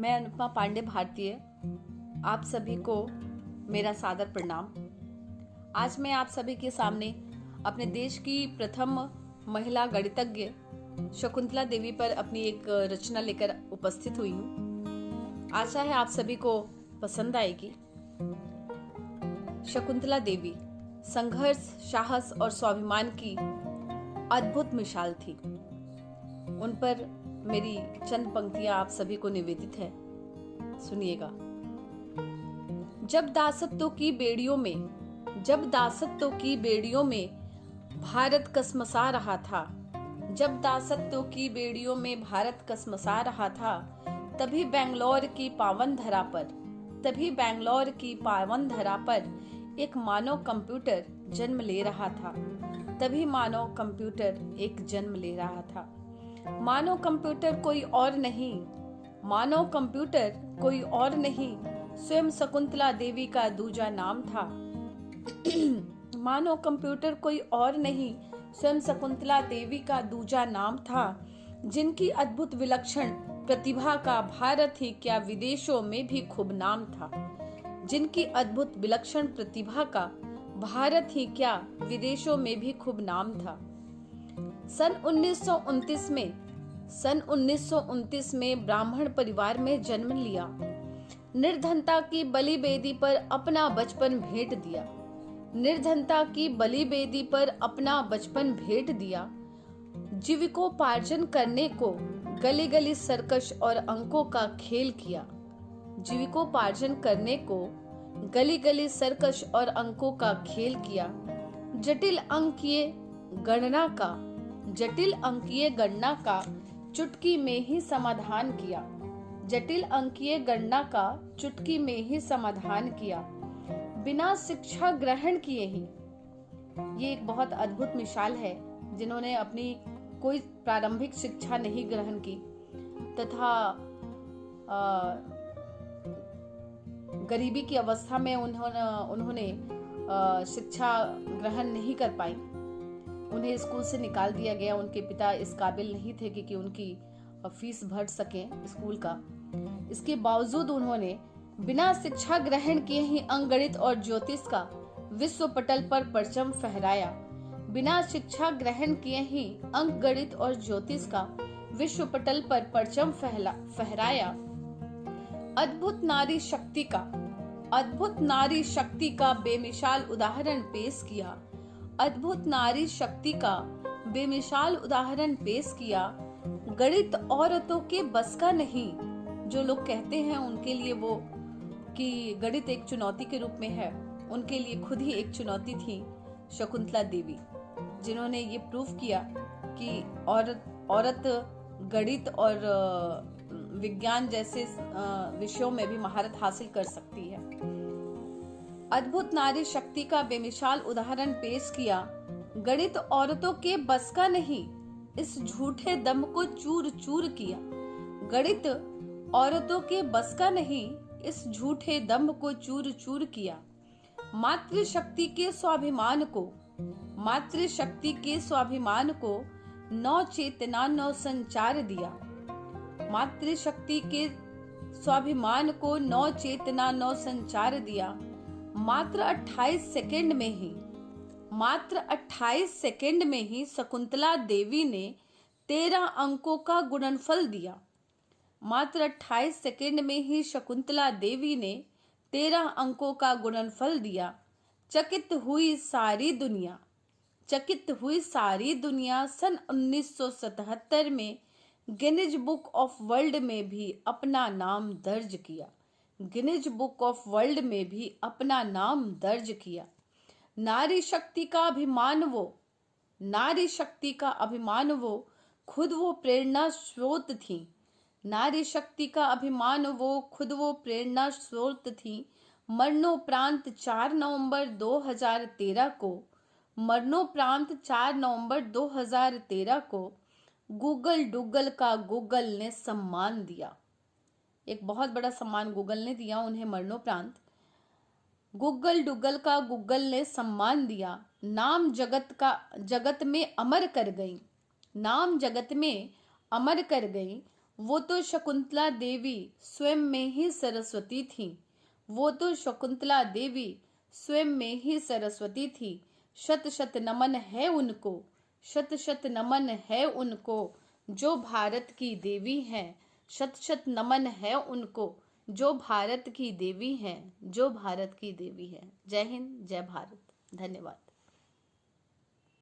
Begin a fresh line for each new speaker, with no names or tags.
मैं अनुपमा पांडे भारतीय, आप सभी को मेरा सादर प्रणाम। आज मैं आप सभी के सामने अपने देश की प्रथम महिला गणितज्ञ शकुंतला देवी पर अपनी एक रचना लेकर उपस्थित हुई हूँ। आशा है आप सभी को पसंद आएगी। शकुंतला देवी संघर्ष, साहस और स्वाभिमान की अद्भुत मिसाल थी। उन पर मेरी चंद पंक्तियां आप सभी को निवेदित है, सुनिएगा। जब दासत्व की बेड़ियों में भारत कसमसा रहा था, जब दासत्व की बेड़ियों में भारत कसमसा रहा था, तभी बेंगलोर की पावन धरा पर एक मानव कंप्यूटर जन्म ले रहा था। मानव कंप्यूटर कोई और नहीं, स्वयं शकुंतला देवी का दूजा नाम था। मानव कंप्यूटर कोई और नहीं, स्वयं शकुंतला देवी का दूजा नाम था, जिनकी अद्भुत विलक्षण प्रतिभा का भारत ही क्या विदेशों में भी खूब नाम था। सन 1929 में ब्राह्मण परिवार में जन्म लिया। निर्धनता की बलिवेदी पर अपना बचपन भेंट दिया। जीविकोपार्जन करने को गली गली सर्कस और अंकों का खेल किया। जटिल अंकीय गणना का चुटकी में ही समाधान किया। बिना शिक्षा ग्रहण किए ही। ये एक बहुत अद्भुत मिसाल है, जिन्होंने अपनी कोई प्रारंभिक शिक्षा नहीं ग्रहण की तथा गरीबी की अवस्था में उन्होंने शिक्षा ग्रहण नहीं कर पाई। उन्हें स्कूल से निकाल दिया गया। उनके पिता इस काबिल नहीं थे कि उनकी फीस भर सकें स्कूल का। इसके बावजूद उन्होंने बिना शिक्षा ग्रहण किए ही अंकगणित और ज्योतिष का विश्व पटल पर परचम फहराया। अद्भुत नारी शक्ति का बेमिसाल उदाहरण पेश किया। गणित औरतों के बस का नहीं। जो लोग कहते हैं उनके लिए वो कि गणित एक चुनौती के रूप में है, उनके लिए खुद ही एक चुनौती थी शकुंतला देवी, जिन्होंने ये प्रूव किया कि औरत गणित और विज्ञान जैसे विषयों में भी महारत हासिल कर सकती है। अद्भुत नारी शक्ति का बेमिसाल उदाहरण पेश किया। गणित औरतों के बस का नहीं, इस झूठे दम को चूर चूर किया। गणित औरतों के बस का नहीं, इस झूठे दम को चूर चूर किया। मातृशक्ति के स्वाभिमान को नौ चेतना नौ संचार दिया। मातृशक्ति के स्वाभिमान को नौ चेतना नौ संचार दिया। मात्र 28 सेकंड में ही शकुंतला देवी ने 13 अंकों का गुणनफल दिया। मात्र 28 सेकंड में ही शकुंतला देवी ने 13 अंकों का गुणनफल दिया। चकित हुई सारी दुनिया सन 1977 में गिनीज बुक ऑफ वर्ल्ड में भी अपना नाम दर्ज किया। नारी शक्ति का अभिमान वो खुद वो प्रेरणा स्रोत थी। मरणोपरांत 4 नवंबर 2013 को गूगल ने सम्मान दिया। एक बहुत बड़ा सम्मान गूगल ने दिया उन्हें मरणोपरांत। गूगल ने सम्मान दिया। नाम जगत में अमर कर गई। वो तो शकुंतला देवी स्वयं में ही सरस्वती थी। वो तो शकुंतला देवी स्वयं में ही सरस्वती थी। शत शत नमन है उनको, शत शत नमन है उनको, जो भारत की देवी हैं। शत शत नमन है उनको, जो भारत की देवी हैं, जो भारत की देवी है। जय हिंद, जय भारत। धन्यवाद।